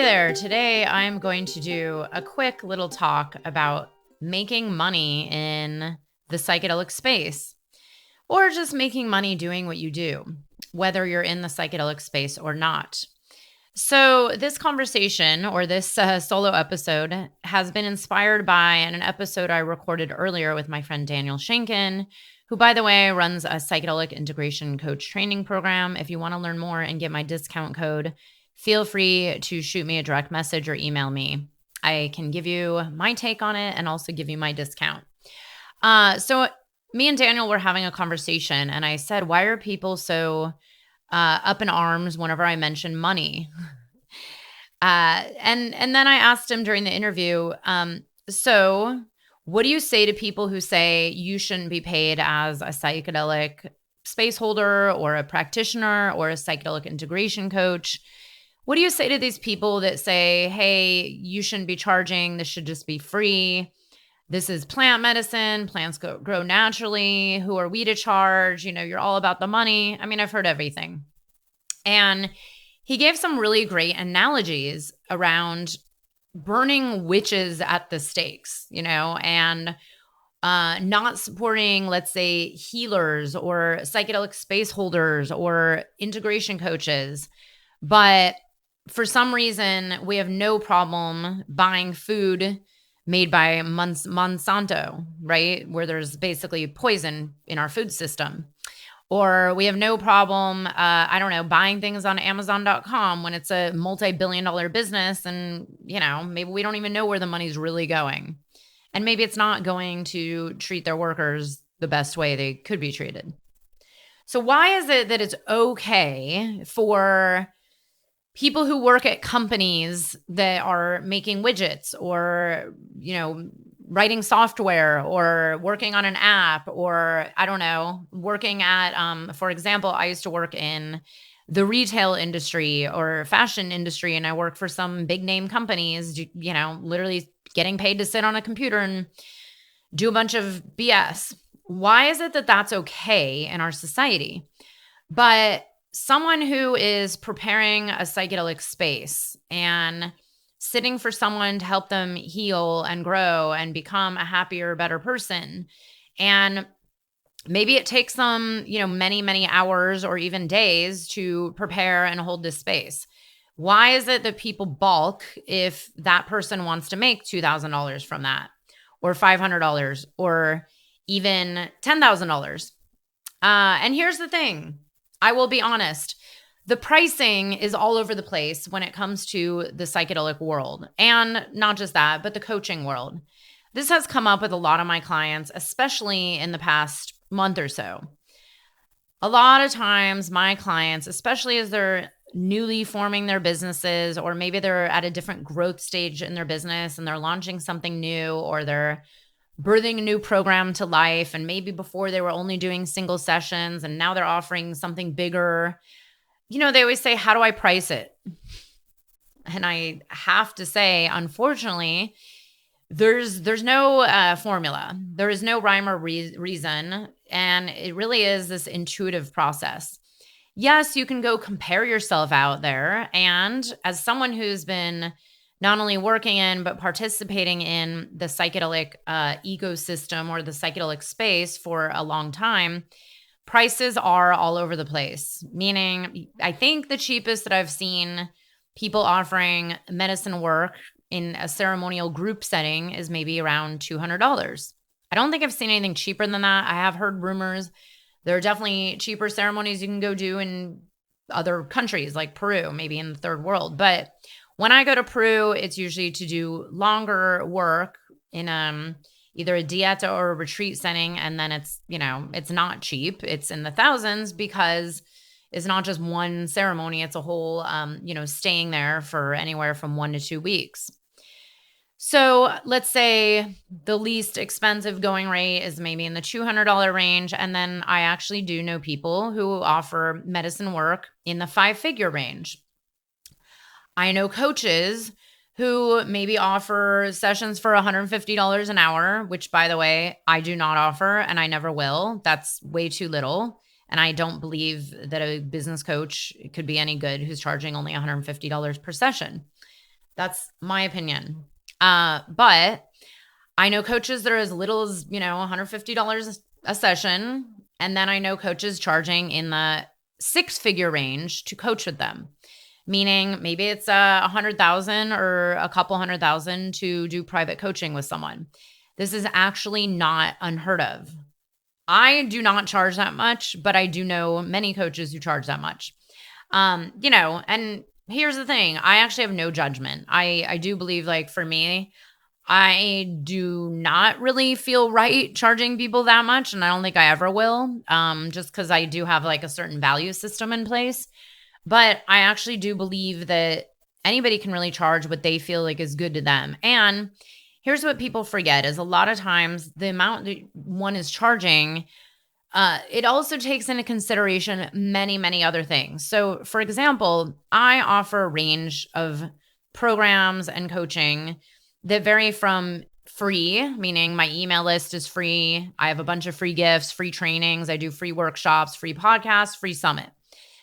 there. Today I'm going to do a quick little talk about making money in the psychedelic space, or just making money doing what you do, whether you're in the psychedelic space or not. So, this conversation or this solo episode has been inspired by an episode I recorded earlier with my friend Daniel Shankin, who, by the way, runs a psychedelic integration coach training program. If you want to learn more and get my discount code, feel free to shoot me a direct message or email me. I can give you my take on it and also give you my discount. So me and Daniel were having a conversation, and I said, why are people so up in arms whenever I mention money? And then I asked him during the interview, so what do you say to people who say you shouldn't be paid as a psychedelic space holder or a practitioner or a psychedelic integration coach? What do you say to these people that say, hey, you shouldn't be charging, this should just be free? This is plant medicine, plants grow naturally, who are we to charge? You know, you're all about the money. I mean, I've heard everything. And he gave some really great analogies around burning witches at the stakes, you know, and not supporting, let's say, healers or psychedelic space holders or integration coaches. But for some reason, we have no problem buying food made by Monsanto, right? Where there's basically poison in our food system. Or we have no problem, buying things on Amazon.com when it's a multi-billion-dollar business and, you know, maybe we don't even know where the money's really going. And maybe it's not going to treat their workers the best way they could be treated. So why is it that it's okay for people who work at companies that are making widgets or, you know, writing software or working on an app or, I don't know, working at, for example, I used to work in the retail industry or fashion industry, and I work for some big name companies, you know, literally getting paid to sit on a computer and do a bunch of BS. Why is it that that's okay in our society? But someone who is preparing a psychedelic space and sitting for someone to help them heal and grow and become a happier, better person. And maybe it takes them, you know, many, many hours or even days to prepare and hold this space. Why is it that people balk if that person wants to make $2,000 from that or $500 or even $10,000? And here's the thing. I will be honest. The pricing is all over the place when it comes to the psychedelic world. And not just that, but the coaching world. This has come up with a lot of my clients, especially in the past month or so. A lot of times my clients, especially as they're newly forming their businesses, or maybe they're at a different growth stage in their business and they're launching something new, or they're birthing a new program to life. And maybe before they were only doing single sessions and now they're offering something bigger. You know, they always say, how do I price it? And I have to say, unfortunately, there's no formula. There is no rhyme or reason. And it really is this intuitive process. Yes, you can go compare yourself out there. And as someone who's been not only working in, but participating in the psychedelic ecosystem or the psychedelic space for a long time, prices are all over the place. Meaning, I think the cheapest that I've seen people offering medicine work in a ceremonial group setting is maybe around $200. I don't think I've seen anything cheaper than that. I have heard rumors. There are definitely cheaper ceremonies you can go do in other countries like Peru, maybe in the third world. But when I go to Peru, it's usually to do longer work in either a dieta or a retreat setting. And then it's, you know, it's not cheap. It's in the thousands because it's not just one ceremony. It's a whole, staying there for anywhere from 1 to 2 weeks. So let's say the least expensive going rate is maybe in the $200 range. And then I actually do know people who offer medicine work in the 5-figure range. I know coaches who maybe offer sessions for $150 an hour, which, by the way, I do not offer and I never will. That's way too little. And I don't believe that a business coach could be any good who's charging only $150 per session. That's my opinion. But I know coaches that are as little as, $150 a session. And then I know coaches charging in the six-figure range to coach with them. Meaning maybe it's 100,000 or a couple 100,000 to do private coaching with someone. This is actually not unheard of. I do not charge that much, but I do know many coaches who charge that much. And here's the thing. I actually have no judgment. I do believe, like, for me, I do not really feel right charging people that much, and I don't think I ever will, just because I do have like a certain value system in place. But I actually do believe that anybody can really charge what they feel like is good to them. And here's what people forget is a lot of times the amount that one is charging, it also takes into consideration many, many other things. So, for example, I offer a range of programs and coaching that vary from free, meaning my email list is free. I have a bunch of free gifts, free trainings. I do free workshops, free podcasts, free summit,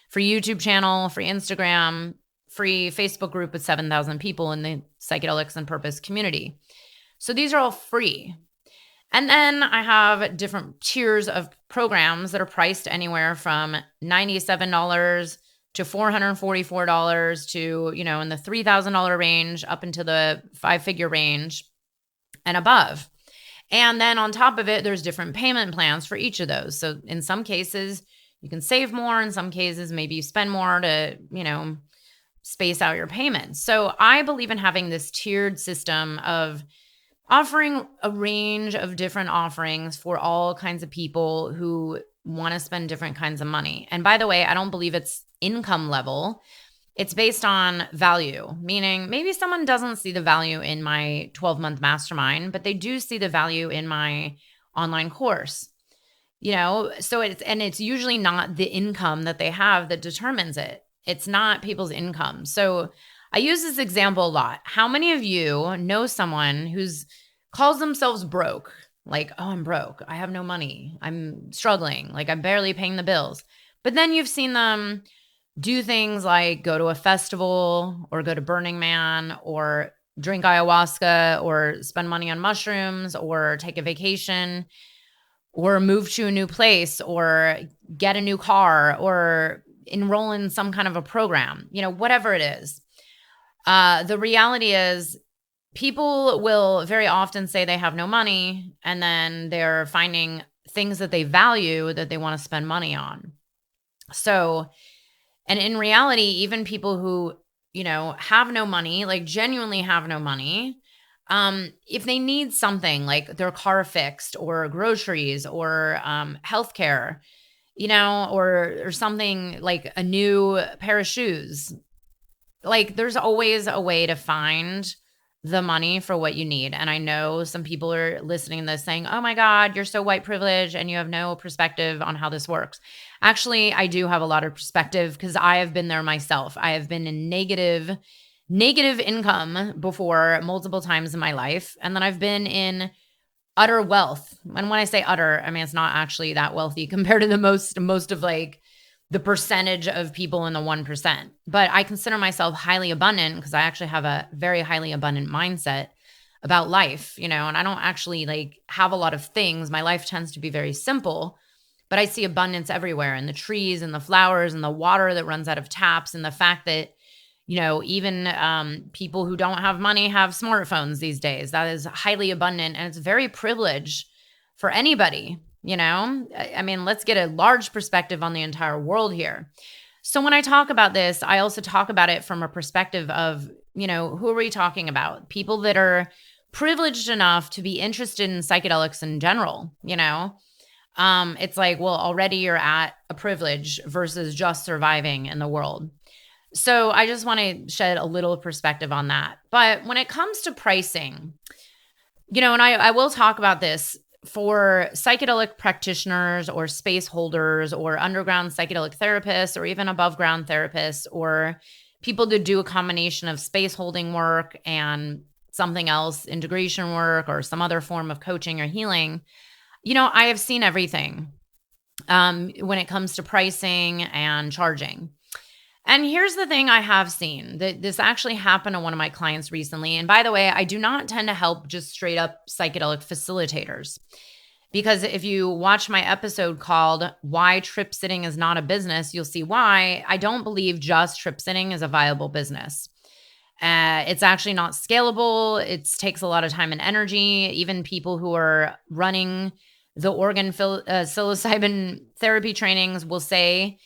free YouTube channel, free Instagram, free Facebook group with 7,000 people in the Psychedelics and Purpose community. So these are all free. And then I have different tiers of programs that are priced anywhere from $97 to $444 to, in the $3,000 range up into the 5-figure range and above. And then on top of it, there's different payment plans for each of those. So in some cases, you can save more. In some cases, maybe you spend more to, space out your payments. So I believe in having this tiered system of offering a range of different offerings for all kinds of people who want to spend different kinds of money. And by the way, I don't believe it's income level. It's based on value, meaning maybe someone doesn't see the value in my 12-month mastermind, but they do see the value in my online course. So it's usually not the income that they have that determines it. It's not people's income. So I use this example a lot. How many of you know someone who's calls themselves broke? Like, oh, I'm broke. I have no money. I'm struggling. Like, I'm barely paying the bills. But then you've seen them do things like go to a festival or go to Burning Man or drink ayahuasca or spend money on mushrooms or take a vacation or move to a new place or get a new car or enroll in some kind of a program, whatever it is. The reality is people will very often say they have no money and then they're finding things that they value that they want to spend money on. So, and in reality, even people who, have no money, like genuinely have no money, if they need something like their car fixed or groceries or healthcare, or something like a new pair of shoes, like there's always a way to find the money for what you need. And I know some people are listening to this saying, oh my God, you're so white privileged and you have no perspective on how this works. Actually, I do have a lot of perspective because I have been there myself. I have been in negative income before multiple times in my life. And then I've been in utter wealth. And when I say utter, I mean, it's not actually that wealthy compared to the most of like the percentage of people in the 1%. But I consider myself highly abundant because I actually have a very highly abundant mindset about life, and I don't actually like have a lot of things. My life tends to be very simple, but I see abundance everywhere in the trees and the flowers and the water that runs out of taps and the fact that, even people who don't have money have smartphones these days. That is highly abundant and it's very privileged for anybody. I mean, let's get a large perspective on the entire world here. So when I talk about this, I also talk about it from a perspective of, who are we talking about? People that are privileged enough to be interested in psychedelics in general, it's like, well, already you're at a privilege versus just surviving in the world. So I just want to shed a little perspective on that. But when it comes to pricing, and I will talk about this for psychedelic practitioners or space holders or underground psychedelic therapists or even above ground therapists or people that do a combination of space holding work and something else, integration work or some other form of coaching or healing. I have seen everything when it comes to pricing and charging. And here's the thing I have seen that this actually happened to one of my clients recently. And by the way, I do not tend to help just straight up psychedelic facilitators. Because if you watch my episode called Why Trip Sitting is Not a Business, you'll see why I don't believe just trip sitting is a viable business. It's actually not scalable. It takes a lot of time and energy. Even people who are running the psilocybin therapy trainings will say,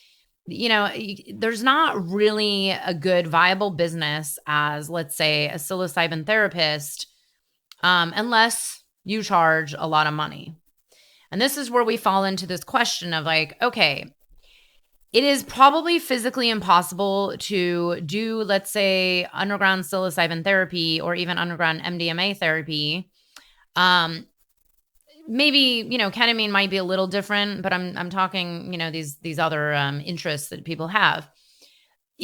there's not really a good viable business as, let's say, a psilocybin therapist, unless you charge a lot of money. And this is where we fall into this question of like, okay, it is probably physically impossible to do, let's say, underground psilocybin therapy or even underground MDMA therapy. Maybe, ketamine might be a little different, but I'm talking, these other interests that people have.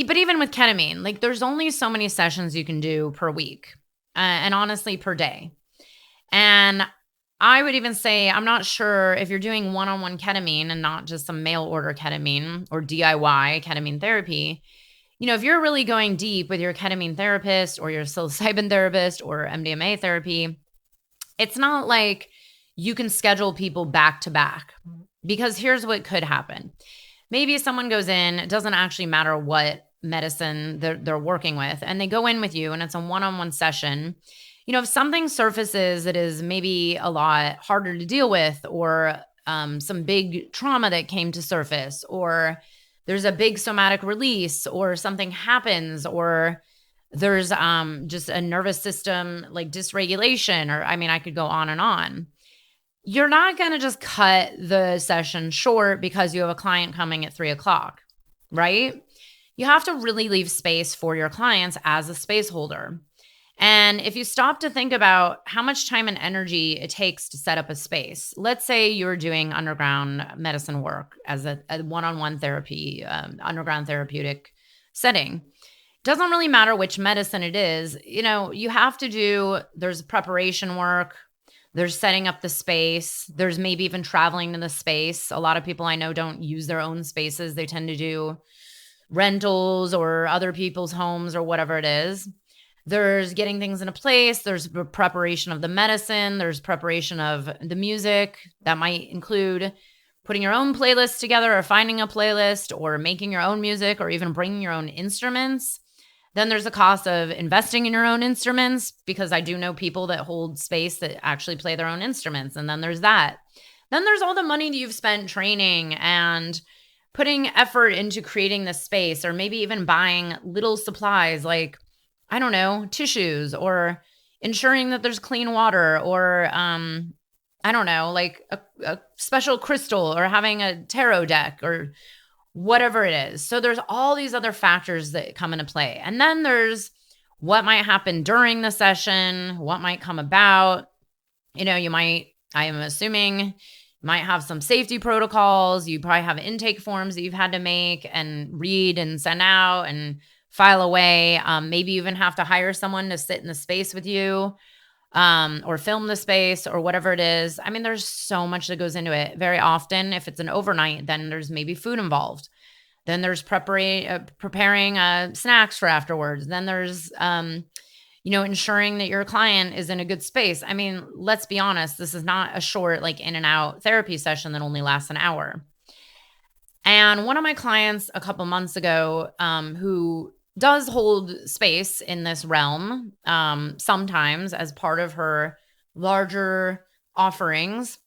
But even with ketamine, like there's only so many sessions you can do per week, and honestly per day. And I would even say, I'm not sure if you're doing one-on-one ketamine and not just some mail order ketamine or DIY ketamine therapy. If you're really going deep with your ketamine therapist or your psilocybin therapist or MDMA therapy, it's not like you can schedule people back to back, because here's what could happen. Maybe someone goes in, it doesn't actually matter what medicine they're working with, and they go in with you and it's a one-on-one session. If something surfaces that is maybe a lot harder to deal with, or some big trauma that came to surface, or there's a big somatic release, or something happens, or there's just a nervous system like dysregulation, or I could go on and on. You're not going to just cut the session short because you have a client coming at 3:00, right? You have to really leave space for your clients as a space holder. And if you stop to think about how much time and energy it takes to set up a space, let's say you're doing underground medicine work as a one-on-one therapy, underground therapeutic setting. Doesn't really matter which medicine it is. You have to there's preparation work, there's setting up the space, there's maybe even traveling to the space. A lot of people I know don't use their own spaces. They tend to do rentals or other people's homes or whatever it is. There's getting things into place. There's preparation of the medicine. There's preparation of the music. That might include putting your own playlist together, or finding a playlist, or making your own music, or even bringing your own instruments. Then there's the cost of investing in your own instruments, because I do know people that hold space that actually play their own instruments. And then there's that. Then there's all the money that you've spent training and putting effort into creating this space, or maybe even buying little supplies like, I don't know, tissues, or ensuring that there's clean water, or I don't know, like a special crystal, or having a tarot deck, or whatever it is. So there's all these other factors that come into play. And then there's what might happen during the session, what might come about. I am assuming, might have some safety protocols. You probably have intake forms that you've had to make and read and send out and file away. Maybe you even have to hire someone to sit in the space with you, or film the space, or whatever it is. There's so much that goes into it. Very often, if it's an overnight, then there's maybe food involved. Then there's preparing snacks for afterwards. Then there's, ensuring that your client is in a good space. Let's be honest, this is not a short, like in and out therapy session that only lasts an hour. And one of my clients a couple months ago, who does hold space in this realm, sometimes as part of her larger offerings.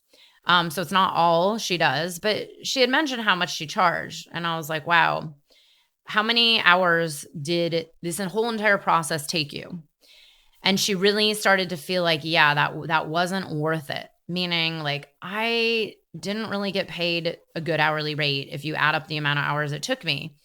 So it's not all she does, but she had mentioned how much she charged. And I was like, wow, how many hours did this whole entire process take you? And she really started to feel like, yeah, that wasn't worth it. Meaning, like, I didn't really get paid a good hourly rate if you add up the amount of hours it took me.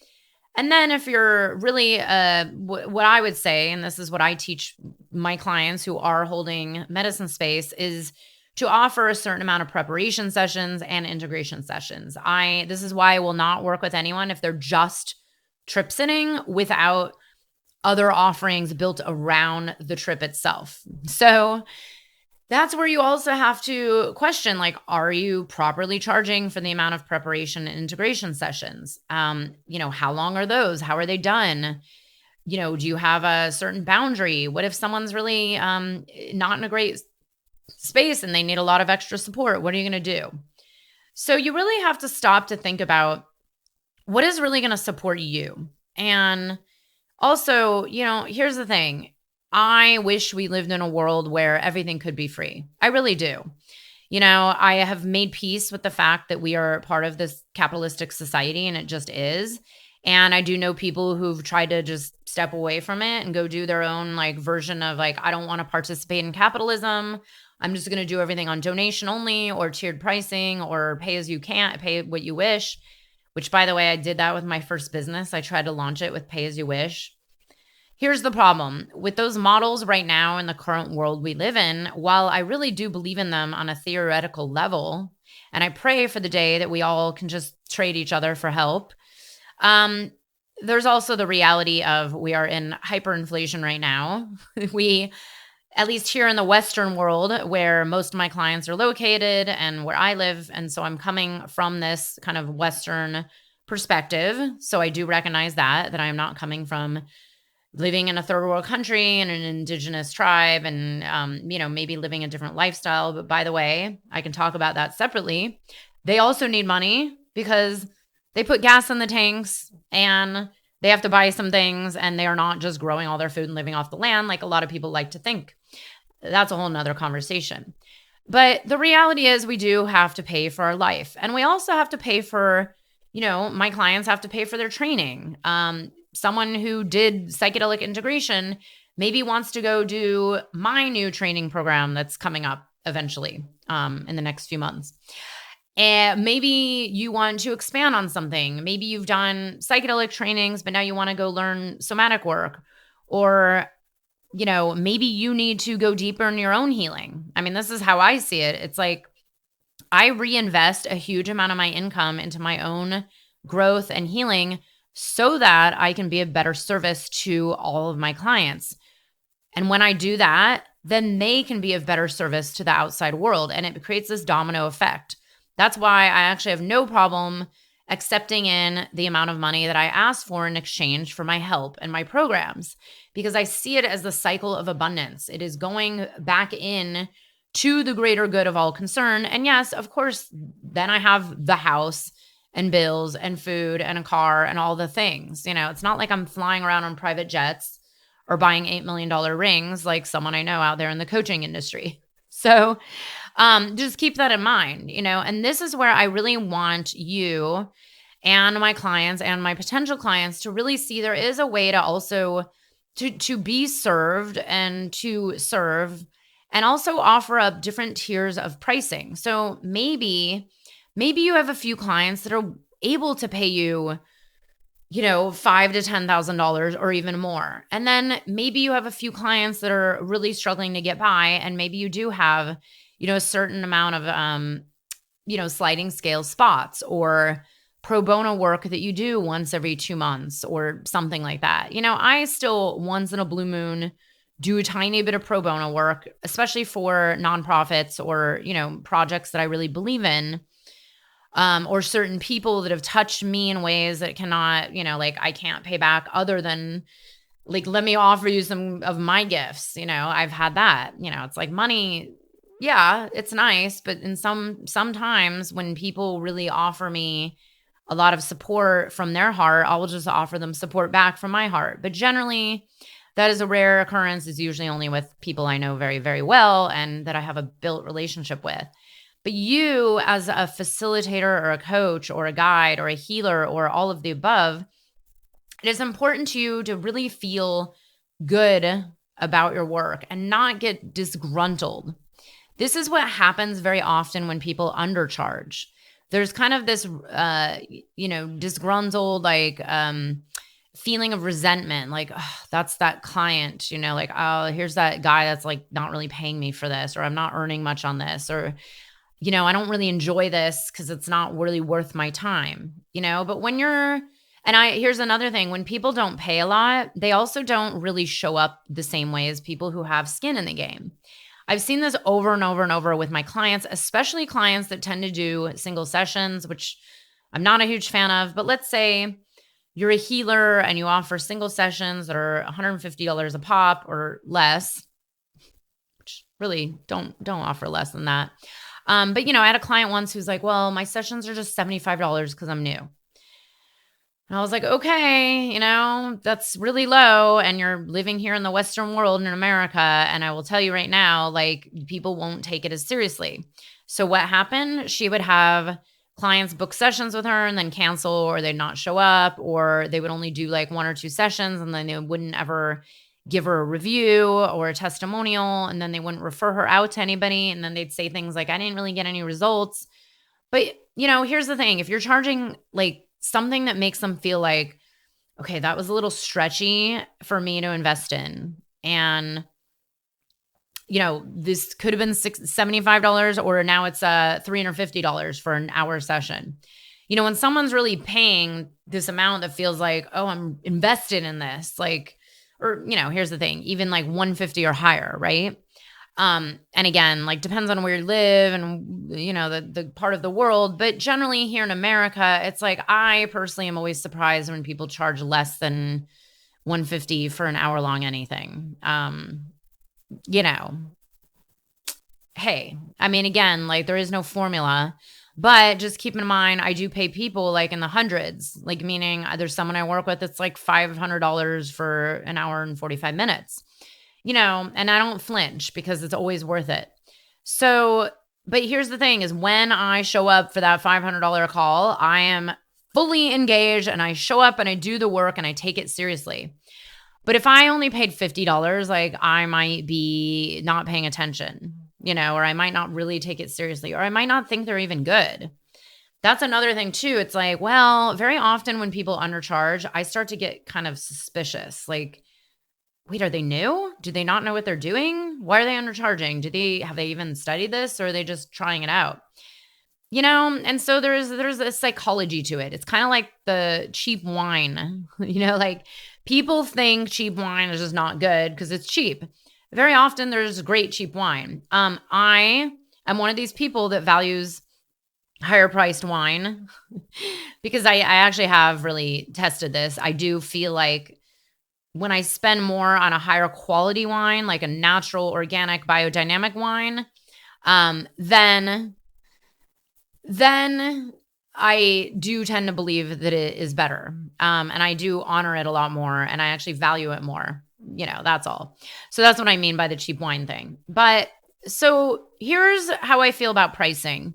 And then if you're really, what I would say, and this is what I teach my clients who are holding medicine space, is to offer a certain amount of preparation sessions and integration sessions. This is why I will not work with anyone if they're just trip sitting without other offerings built around the trip itself. So that's where you also have to question, like, are you properly charging for the amount of preparation and integration sessions? How long are those? How are they done? Do you have a certain boundary? What if someone's really not in a great space and they need a lot of extra support? What are you going to do? So you really have to stop to think about what is really going to support you. And also, here's the thing. I wish we lived in a world where everything could be free. I really do. I have made peace with the fact that we are part of this capitalistic society and it just is. And I do know people who've tried to just step away from it and go do their own like version of like, I don't want to participate in capitalism. I'm just going to do everything on donation only or tiered pricing or pay as you can, pay what you wish, which by the way, I did that with my first business. I tried to launch it with pay as you wish. Here's the problem with those models right now in the current world we live in. While I really do believe in them on a theoretical level, and I pray for the day that we all can just trade each other for help, there's also the reality of we are in hyperinflation right now. We, at least here in the Western world, where most of my clients are located and where I live, and so I'm coming from this kind of Western perspective. So I do recognize that I am not coming from living in a third world country and an indigenous tribe and, maybe living a different lifestyle. But by the way, I can talk about that separately. They also need money because they put gas in the tanks and they have to buy some things and they are not just growing all their food and living off the land like a lot of people like to think. That's a whole nother conversation. But the reality is we do have to pay for our life. And we also have to pay for, my clients have to pay for their training. Someone who did psychedelic integration maybe wants to go do my new training program that's coming up eventually in the next few months. And maybe you want to expand on something. Maybe you've done psychedelic trainings, but now you want to go learn somatic work. Or, maybe you need to go deeper in your own healing. I mean, this is how I see it. It's like I reinvest a huge amount of my income into my own growth and healing so that I can be of better service to all of my clients. And when I do that, then they can be of better service to the outside world. And it creates this domino effect. That's why I actually have no problem accepting in the amount of money that I ask for in exchange for my help and my programs, because I see it as the cycle of abundance. It is going back in to the greater good of all concern. And yes, of course, then I have the house and bills and food and a car and all the things. It's not like I'm flying around on private jets or buying $8 million rings like someone I know out there in the coaching industry. So just keep that in mind, and this is where I really want you and my clients and my potential clients to really see there is a way to also to be served and to serve and also offer up different tiers of pricing. So maybe you have a few clients that are able to pay you, $5,000 to $10,000 or even more. And then maybe you have a few clients that are really struggling to get by. And maybe you do have, a certain amount of, sliding scale spots or pro bono work that you do once every 2 months or something like that. I still once in a blue moon do a tiny bit of pro bono work, especially for nonprofits or, projects that I really believe in. Or certain people that have touched me in ways that cannot, I can't pay back other than like, let me offer you some of my gifts. I've had that, it's like money. Yeah, it's nice. But sometimes when people really offer me a lot of support from their heart, I will just offer them support back from my heart. But generally that is a rare occurrence. It's usually only with people I know very, very well and that I have a built relationship with. But you as a facilitator or a coach or a guide or a healer or all of the above, it is important to you to really feel good about your work and not get disgruntled. This is what happens very often when people undercharge. There's kind of this, disgruntled, feeling of resentment. Like, oh, that's that client, oh, here's that guy that's like not really paying me for this, or I'm not earning much on this, or I don't really enjoy this because it's not really worth my time, but here's another thing. When people don't pay a lot, they also don't really show up the same way as people who have skin in the game. I've seen this over and over and over with my clients, especially clients that tend to do single sessions, which I'm not a huge fan of. But let's say you're a healer and you offer single sessions that are $150 a pop or less, which really don't offer less than that. But I had a client once who's like, well, my sessions are just $75 because I'm new. And I was like, okay, that's really low. And you're living here in the Western world in America. And I will tell you right now, like, people won't take it as seriously. So what happened? She would have clients book sessions with her and then cancel, or they'd not show up, or they would only do like 1 or 2 sessions and then they wouldn't ever give her a review or a testimonial. And then they wouldn't refer her out to anybody. And then they'd say things like, I didn't really get any results. But, here's the thing. If you're charging like something that makes them feel like, okay, that was a little stretchy for me to invest in. And, this could have been $75 or now it's $350 for an hour session. When someone's really paying this amount that feels like, oh, I'm invested in this, like, or, here's the thing, even like 150 or higher, right? And again, like, depends on where you live and, the part of the world. But generally here in America, it's like, I personally am always surprised when people charge less than 150 for an hour long anything. Hey, I mean, again, like, there is no formula, but just keep in mind, I do pay people like in the hundreds, like, meaning there's someone I work with that's like $500 for an hour and 45 minutes. And I don't flinch because it's always worth it. So, but here's the thing is when I show up for that $500 call, I am fully engaged and I show up and I do the work and I take it seriously. But if I only paid $50, like, I might be not paying attention, or I might not really take it seriously, or I might not think they're even good. That's another thing too. It's like, well, very often when people undercharge, I start to get kind of suspicious. Like, wait, are they new? Do they not know what they're doing? Why are they undercharging? Have they even studied this, or are they just trying it out? And so there's a psychology to it. It's kind of like the cheap wine, like, people think cheap wine is just not good because it's cheap. Very often there's great cheap wine. I am one of these people that values higher priced wine because I actually have really tested this. I do feel like when I spend more on a higher quality wine, like a natural, organic, biodynamic wine, then I do tend to believe that it is better. And I do honor it a lot more and I actually value it more. That's all. So that's what I mean by the cheap wine thing. But so here's how I feel about pricing.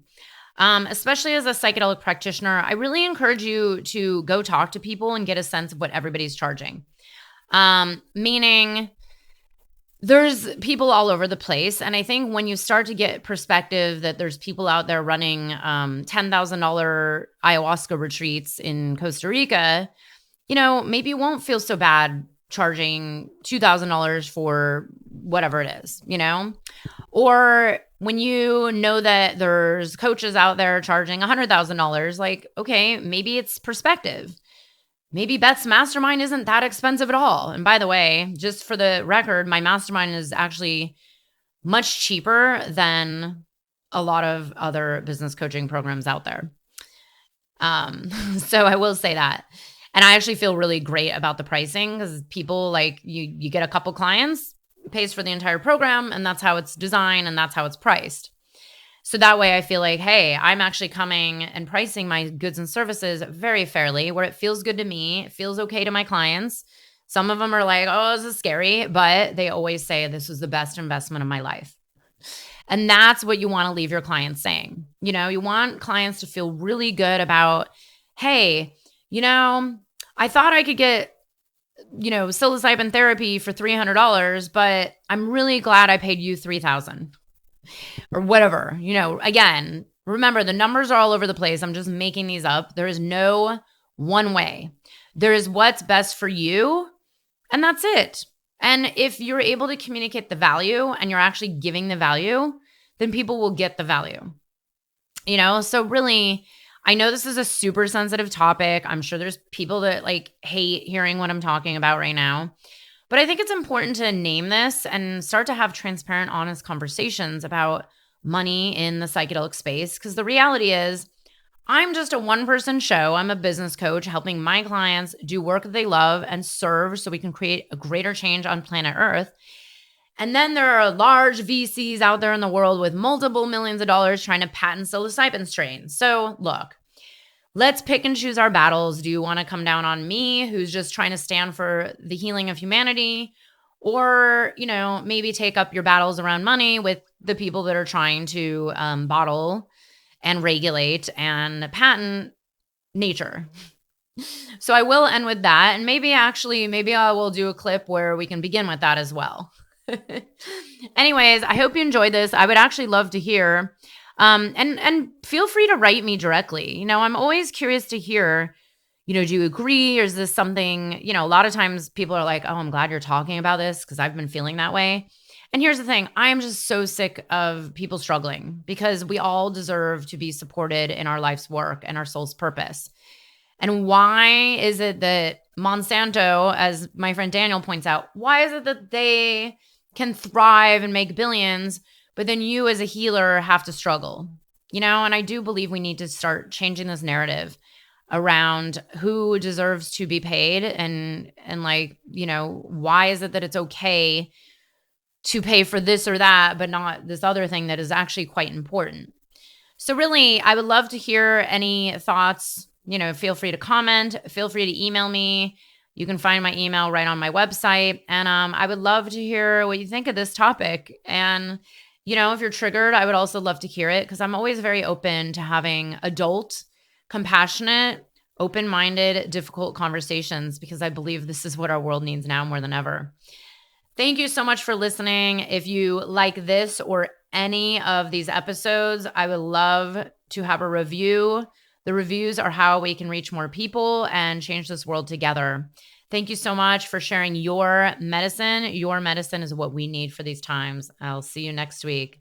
Especially as a psychedelic practitioner, I really encourage you to go talk to people and get a sense of what everybody's charging. Meaning there's people all over the place. And I think when you start to get perspective that there's people out there running $10,000 ayahuasca retreats in Costa Rica, maybe you won't feel so bad charging $2,000 for whatever it is, or when you know that there's coaches out there charging $100,000, like, okay, maybe it's perspective. Maybe Beth's mastermind isn't that expensive at all. And by the way, just for the record, my mastermind is actually much cheaper than a lot of other business coaching programs out there. So I will say that. And I actually feel really great about the pricing because people, like, you get a couple clients, pays for the entire program, and that's how it's designed and that's how it's priced. So that way I feel like, hey, I'm actually coming and pricing my goods and services very fairly, where it feels good to me. It feels okay to my clients. Some of them are like, oh, this is scary, but they always say this was the best investment of my life. And that's what you want to leave your clients saying. You want clients to feel really good about, hey, I thought I could get, psilocybin therapy for $300, but I'm really glad I paid you $3,000 or whatever. Again, remember, the numbers are all over the place. I'm just making these up. There is no one way. There is what's best for you, and that's it. And if you're able to communicate the value and you're actually giving the value, then people will get the value. So really, I know this is a super sensitive topic. I'm sure there's people that like hate hearing what I'm talking about right now. But I think it's important to name this and start to have transparent, honest conversations about money in the psychedelic space. Because the reality is, I'm just a one person show. I'm a business coach helping my clients do work that they love and serve so we can create a greater change on planet Earth. And then there are large VCs out there in the world with multiple millions of dollars trying to patent psilocybin strains. So look, let's pick and choose our battles. Do you want to come down on me, who's just trying to stand for the healing of humanity? Or, maybe take up your battles around money with the people that are trying to bottle and regulate and patent nature. So I will end with that. And maybe I will do a clip where we can begin with that as well. Anyways, I hope you enjoyed this. I would actually love to hear, and feel free to write me directly. I'm always curious to hear, do you agree? Or is this something, a lot of times people are like, oh, I'm glad you're talking about this because I've been feeling that way. And here's the thing. I am just so sick of people struggling because we all deserve to be supported in our life's work and our soul's purpose. And why is it that Monsanto, as my friend Daniel points out, why is it that they can thrive and make billions, but then you as a healer have to struggle? And I do believe we need to start changing this narrative around who deserves to be paid and why is it that it's okay to pay for this or that, but not this other thing that is actually quite important. So really, I would love to hear any thoughts. Feel free to comment. Feel free to email me. You can find my email right on my website. And I would love to hear what you think of this topic. And, if you're triggered, I would also love to hear it because I'm always very open to having adult, compassionate, open-minded, difficult conversations because I believe this is what our world needs now more than ever. Thank you so much for listening. If you like this or any of these episodes, I would love to have a review. The reviews are how we can reach more people and change this world together. Thank you so much for sharing your medicine. Your medicine is what we need for these times. I'll see you next week.